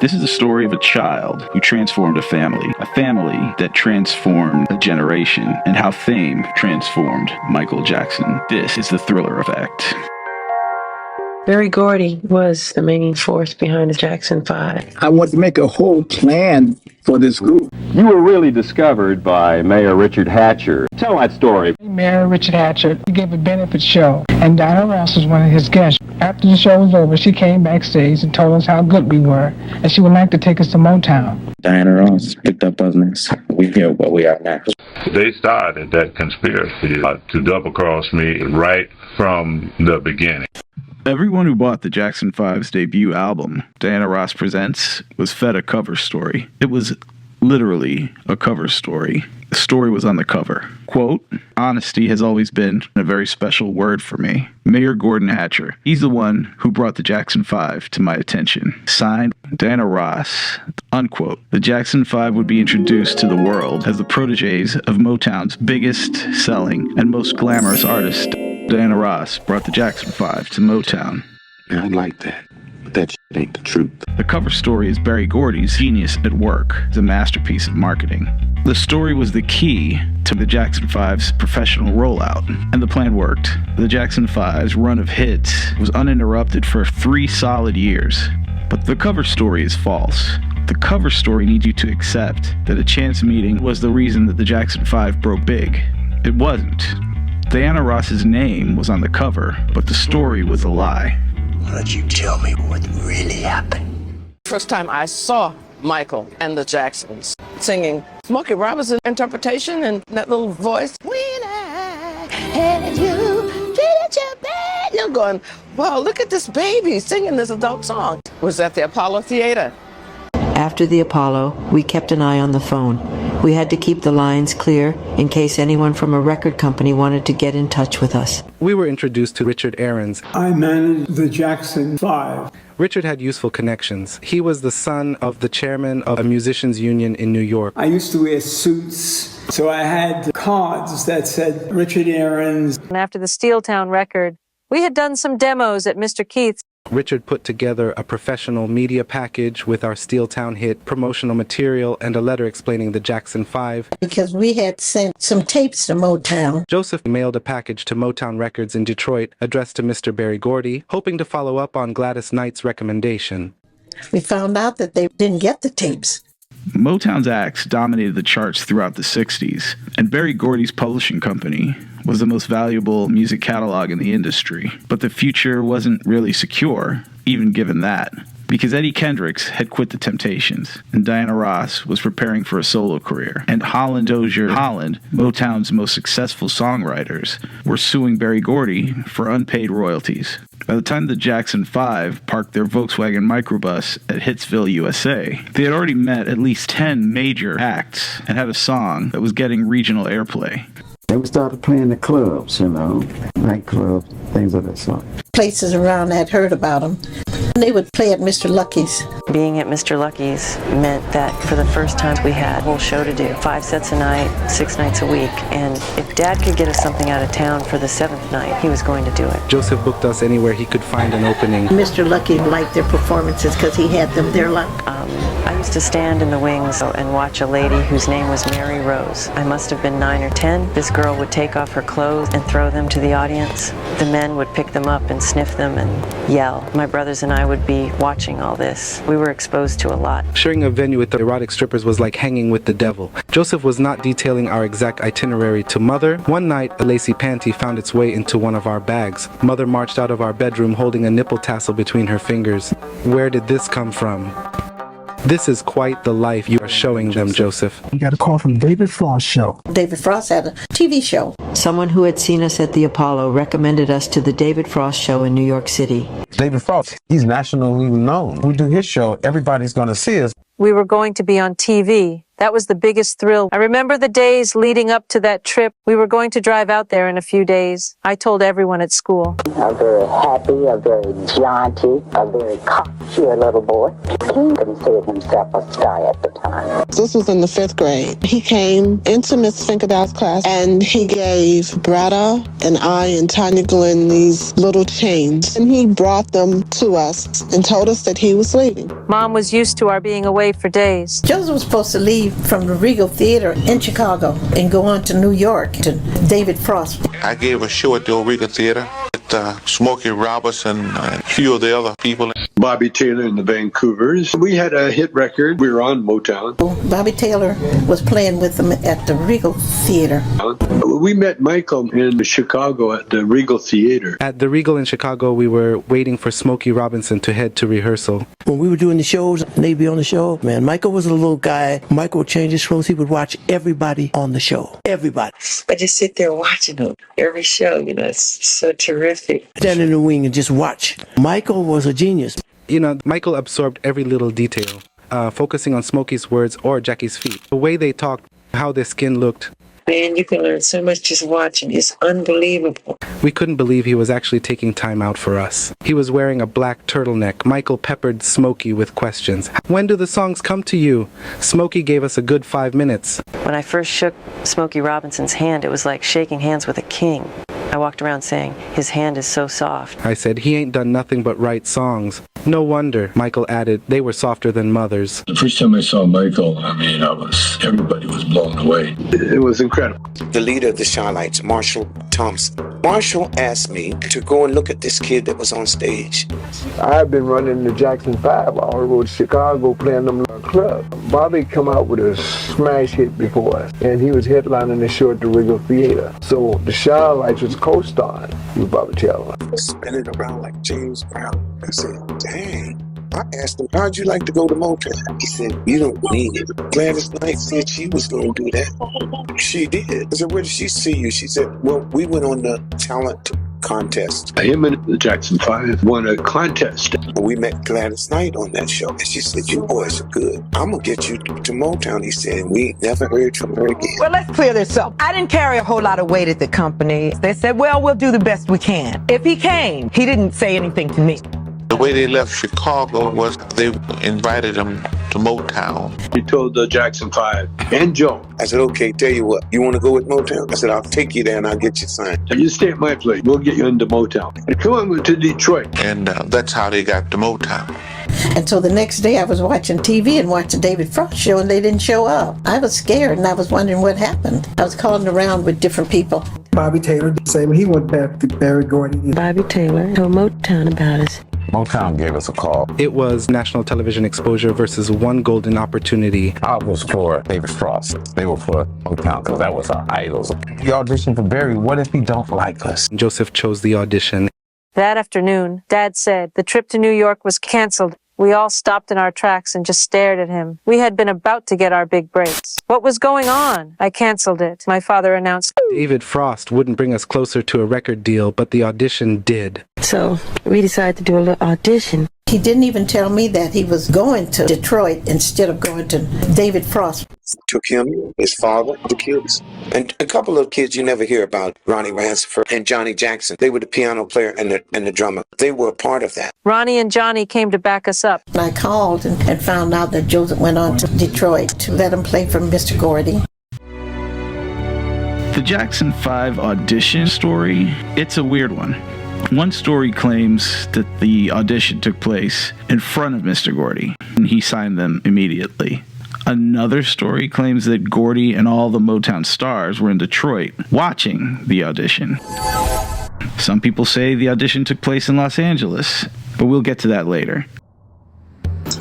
This is the story of a child who transformed a family that transformed a generation, and how fame transformed Michael Jackson. This is the Thriller Effect. Barry Gordy was the main force behind the Jackson 5. I wanted to make a whole plan for this group. You were really discovered by Mayor Richard Hatcher. Tell that story. Mayor Richard Hatcher gave a benefit show, and Diana Ross was one of his guests. After the show was over, she came backstage and told us how good we were, and she would like to take us to Motown. Diana Ross picked up on this. We hear what we are now. They started that conspiracy to double-cross me right from the beginning. Everyone who bought the Jackson 5's debut album, Diana Ross Presents, was fed a cover story. It was literally a cover story. The story was on the cover. Quote, "Honesty has always been a very special word for me. Mayor Gordon Hatcher. He's the one who brought the Jackson 5 to my attention. Signed, Diana Ross." Unquote. The Jackson 5 would be introduced to the world as the proteges of Motown's biggest selling and most glamorous artist. Diana Ross brought the Jackson 5 to Motown. I like that, but that shit ain't the truth. The cover story is Berry Gordy's genius at work. It's a masterpiece of marketing. The story was the key to the Jackson 5's professional rollout, and the plan worked. The Jackson 5's run of hits was uninterrupted for 3 solid years. But the cover story is false. The cover story needs you to accept that a chance meeting was the reason that the Jackson 5 broke big. It wasn't. Diana Ross's name was on the cover, but the story was a lie. Why don't you tell me what really happened? First time I saw Michael and the Jacksons singing Smokey Robinson interpretation and that little voice. When I had you, treated you bad. You're going, wow, look at this baby singing this adult song. It was at the Apollo Theater. After the Apollo, we kept an eye on the phone. We had to keep the lines clear in case anyone from a record company wanted to get in touch with us. We were introduced to Richard Aarons. I managed the Jackson 5. Richard had useful connections. He was the son of the chairman of a musicians union in New York. I used to wear suits, so I had cards that said Richard Aarons. And after the Steeltown record, we had done some demos at Mr. Keith's. Richard put together a professional media package with our Steeltown hit, promotional material, and a letter explaining the Jackson 5. Because we had sent some tapes to Motown. Joseph mailed a package to Motown Records in Detroit addressed to Mr. Berry Gordy, hoping to follow up on Gladys Knight's recommendation. We found out that they didn't get the tapes. Motown's acts dominated the charts throughout the 60s, and Berry Gordy's publishing company was the most valuable music catalog in the industry. But the future wasn't really secure, even given that, because Eddie Kendricks had quit the Temptations, and Diana Ross was preparing for a solo career. And Holland Dozier Holland, Motown's most successful songwriters, were suing Berry Gordy for unpaid royalties. By the time the Jackson 5 parked their Volkswagen microbus at Hitsville, USA, they had already met at least 10 major acts and had a song that was getting regional airplay. Then we started playing the clubs, nightclubs, things of that sort. Places around had heard about them. They would play at Mr. Lucky's. Being at Mr. Lucky's meant that for the first time we had a whole show to do. 5 sets a night, 6 nights a week. And if Dad could get us something out of town for the 7th night, he was going to do it. Joseph booked us anywhere he could find an opening. Mr. Lucky liked their performances because he had them their luck. I used to stand in the wings and watch a lady whose name was Mary Rose. I must have been 9 or 10. This girl would take off her clothes and throw them to the audience. The men would pick them up and sniff them and yell. My brothers and I would be watching all this. We were exposed to a lot. Sharing a venue with the erotic strippers was like hanging with the devil. Joseph was not detailing our exact itinerary to Mother. One night, a lacy panty found its way into one of our bags. Mother marched out of our bedroom holding a nipple tassel between her fingers. Where did this come from? This is quite the life you are showing them, Joseph. We got a call from David Frost show. David Frost had a TV show. Someone who had seen us at the Apollo recommended us to the David Frost show in New York City. David Frost, he's nationally known. We do his show, everybody's going to see us. We were going to be on TV That was the biggest thrill. I remember the days leading up to that trip. We were going to drive out there in a few days. I told everyone at school. A very happy, a very jaunty, a very cocksure little boy. He considered himself a star at the time. This was in the 5th grade. He came into Miss Finkadow's class and he gave Bretta and I and Tanya Glenn these little chains. And he brought them to us and told us that he was leaving. Mom was used to our being away for days. Joseph was supposed to leave from the Regal Theater in Chicago and go on to New York to David Frost. I gave a show at the old Regal Theater with Smokey Robinson and a few of the other people. Bobby Taylor and the Vancouvers. We had a hit record. We were on Motown. Bobby Taylor was playing with them at the Regal Theater. We met Michael in Chicago at the Regal Theater. At the Regal in Chicago, we were waiting for Smokey Robinson to head to rehearsal. When we were doing the shows, and they'd be on the show, man, Michael was a little guy. Michael would change his clothes. He would watch everybody on the show. Everybody. I just sit there watching them. Every show, it's so terrific. Stand in the wing and just watch. Michael was a genius. Michael absorbed every little detail, focusing on Smokey's words or Jackie's feet. The way they talked, how their skin looked. Man, you can learn so much just watching. It's unbelievable. We couldn't believe he was actually taking time out for us. He was wearing a black turtleneck. Michael peppered Smokey with questions. When do the songs come to you? Smokey gave us a good 5 minutes. When I first shook Smokey Robinson's hand, it was like shaking hands with a king. I walked around saying, his hand is so soft. I said, he ain't done nothing but write songs. No wonder, Michael added, they were softer than mothers. The first time I saw Michael, everybody was blown away. It was incredible. The leader of the Charlites, Marshall Thompson. Marshall asked me to go and look at this kid that was on stage. I've been running the Jackson 5 all over Chicago playing them clubs. Bobby come out with a smash hit before us, and he was headlining the show at the Regal Theater. So the Charlites was co-starring with Bobby Taylor. Spinning around like James Brown. I said, dang. I asked him, how'd you like to go to Motown? He said, you don't need it. Gladys Knight said she was going to do that. She did. I said, where did she see you? She said, well, we went on the talent contest. Him and the Jackson 5 won a contest. We met Gladys Knight on that show, and she said, you boys are good. I'm going to get you to Motown, he said, and we never heard from her again. Well, let's clear this up. I didn't carry a whole lot of weight at the company. They said, well, we'll do the best we can. If he came, he didn't say anything to me. The way they left Chicago was they invited him to Motown. He told the Jackson 5 and Joe. I said, okay, tell you what, you want to go with Motown? I said, I'll take you there and I'll get you signed. You stay at my place. We'll get you into Motown. And come on to Detroit. And that's how they got to Motown. And so the next day I was watching TV and watching David Frost show, and they didn't show up. I was scared and I was wondering what happened. I was calling around with different people. Bobby Taylor did say when he went back to Barry Gordy. Bobby Taylor told Motown about us. Motown gave us a call. It was national television exposure versus one golden opportunity. I was for David Frost. They were for Motown because that was our idols. We auditioned for Barry. What if he don't like us? Joseph chose the audition. That afternoon, Dad said the trip to New York was canceled. We all stopped in our tracks and just stared at him. We had been about to get our big breaks. What was going on? I canceled it. My father announced. David Frost wouldn't bring us closer to a record deal, but the audition did. So we decided to do a little audition. He didn't even tell me that he was going to Detroit instead of going to David Frost. Took him, his father, the kids. And a couple of kids you never hear about, Ronnie Ransford and Johnny Jackson. They were the piano player and the drummer. They were a part of that. Ronnie and Johnny came to back us up. I called and found out that Joseph went on to Detroit to let him play for Mr. Gordy. The Jackson 5 audition story, it's a weird one. One story claims that the audition took place in front of Mr. Gordy, and he signed them immediately. Another story claims that Gordy and all the Motown stars were in Detroit watching the audition. Some people say the audition took place in Los Angeles, but we'll get to that later.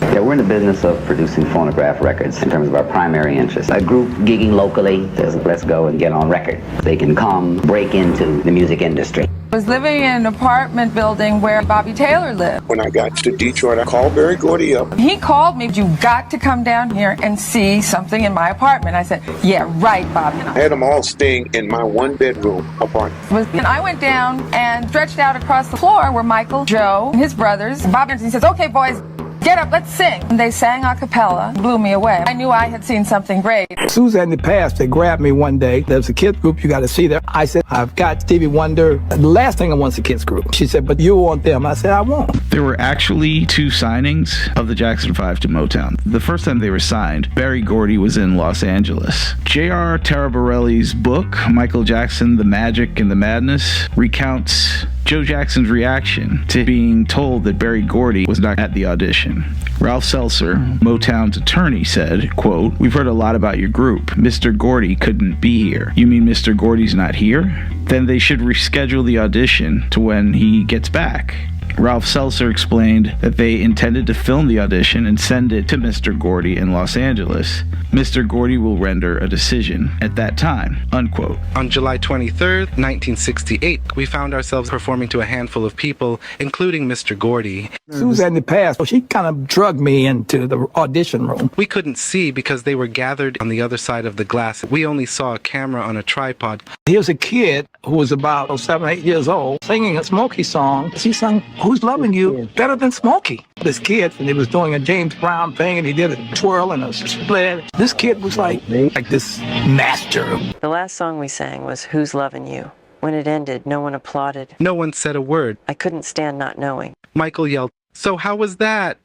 Yeah, we're in the business of producing phonograph records in terms of our primary interest. A group gigging locally says, let's go and get on record. They can come break into the music industry. I was living in an apartment building where Bobby Taylor lived. When I got to Detroit, I called Barry Gordy up. He called me, you got to come down here and see something in my apartment. I said, yeah, right, Bobby. I had them all staying in my one-bedroom apartment. And I went down and stretched out across the floor were Michael, Joe, and his brothers. Bobby, he says, okay, boys, get get up, let's sing. And they sang a cappella, blew me away. I knew I had seen something great. Suzanne in the past, they grabbed me one day. There's a kids group you got to see there. I said, I've got Stevie Wonder. The last thing I want is a kids group. She said, but you want them. I said, I won't. There were actually 2 signings of the Jackson 5 to Motown. The first time they were signed, Berry Gordy was in Los Angeles. J.R. Taraborelli's book, Michael Jackson, The Magic and the Madness, recounts Joe Jackson's reaction to being told that Berry Gordy was not at the audition. Ralph Seltzer, Motown's attorney, said, quote, "We've heard a lot about your group. Mr. Gordy couldn't be here." "You mean Mr. Gordy's not here? Then they should reschedule the audition to when he gets back." Ralph Seltzer explained that they intended to film the audition and send it to Mr. Gordy in Los Angeles. Mr. Gordy will render a decision at that time, unquote. On July 23rd, 1968, we found ourselves performing to a handful of people, including Mr. Gordy. Suzanne in the past, she kind of drugged me into the audition room. We couldn't see because they were gathered on the other side of the glass. We only saw a camera on a tripod. Here's a kid who was about 7 or 8 years old singing a Smokey song. She sung "Who's Loving You" better than Smokey. This kid, and he was doing a James Brown thing, and he did a twirl and a split. This kid was like this master. The last song we sang was "Who's Loving You." When it ended, no one applauded. No one said a word. I couldn't stand not knowing. Michael yelled, "So how was that?"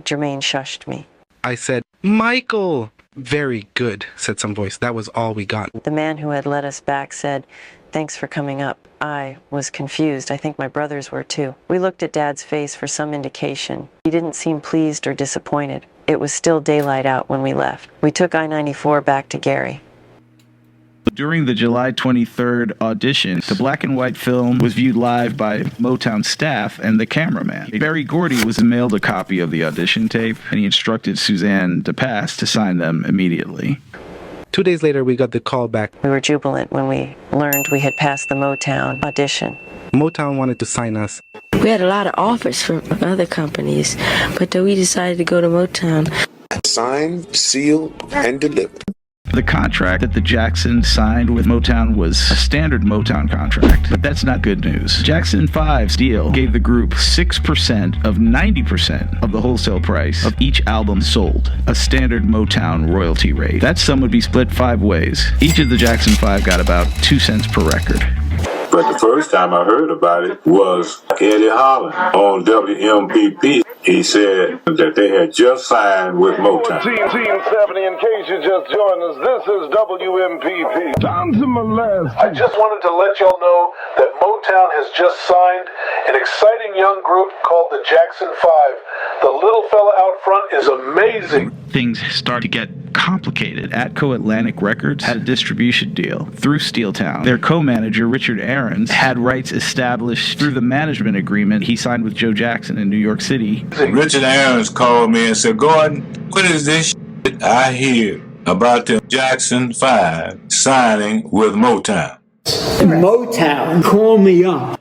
Jermaine shushed me. I said, "Michael!" "Very good," said some voice. That was all we got. The man who had led us back said, "Thanks for coming up." I was confused. I think my brothers were too. We looked at Dad's face for some indication. He didn't seem pleased or disappointed. It was still daylight out when we left. We took I-94 back to Gary. During the July 23rd audition, the black and white film was viewed live by Motown staff and the cameraman. Berry Gordy was mailed a copy of the audition tape, and he instructed Suzanne DePass to sign them immediately. 2 days later, we got the call back. We were jubilant when we learned we had passed the Motown audition. Motown wanted to sign us. We had a lot of offers from other companies, but we decided to go to Motown. Signed, sealed, and delivered. The contract that the Jacksons signed with Motown was a standard Motown contract, but that's not good news. Jackson 5's deal gave the group 6% of 90% of the wholesale price of each album sold, a standard Motown royalty rate. That sum would be split 5 ways. Each of the Jackson 5 got about 2 cents per record. But the first time I heard about it was Eddie Holland on WMPP. He said that they had just signed with Motown. Team 70, in case you just joined us, this is WMPP. Down to my left. I just wanted to let y'all know that Motown has just signed an exciting young group called the Jackson 5. The little fella out front is amazing. Things start to get complicated. Atco Atlantic Records had a distribution deal through Steeltown. Their co-manager, Richard Aarons, had rights established through the management agreement he signed with Joe Jackson in New York City. Richard Aarons called me and said, "Gordon, what is this shit I hear about the Jackson 5 signing with Motown?" Motown called me up.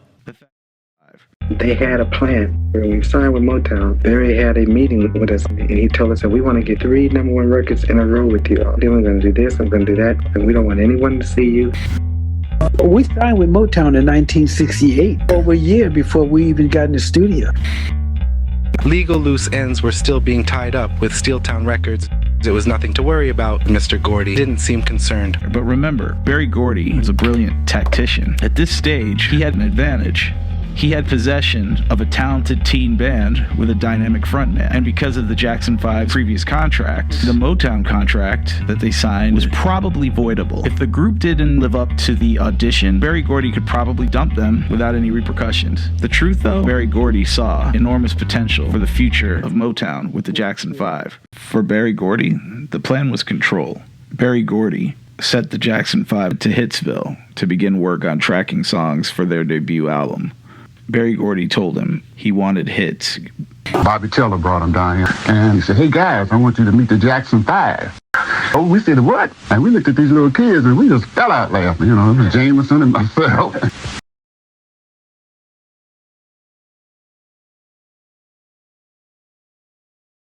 They had a plan. When we signed with Motown, Barry had a meeting with us, and he told us that we want to get 3 #1 records in a row with you. Then we're going to do this, I'm going to do that, and we don't want anyone to see you. We signed with Motown in 1968, over a year before we even got in the studio. Legal loose ends were still being tied up with Steeltown Records. It was nothing to worry about. Mr. Gordy didn't seem concerned. But remember, Berry Gordy was a brilliant tactician. At this stage, he had an advantage. He had possession of a talented teen band with a dynamic frontman. And because of the Jackson 5's previous contract, the Motown contract that they signed was probably voidable. If the group didn't live up to the audition, Berry Gordy could probably dump them without any repercussions. The truth, though, Berry Gordy saw enormous potential for the future of Motown with the Jackson 5. For Berry Gordy, the plan was control. Berry Gordy sent the Jackson 5 to Hitsville to begin work on tracking songs for their debut album. Berry Gordy told him he wanted hits. Bobby Teller brought him down here, and he said, "Hey guys, I want you to meet the Jackson 5. Oh, we said, "What?" And we looked at these little kids, and we just fell out laughing. You know, it was Jameson and myself.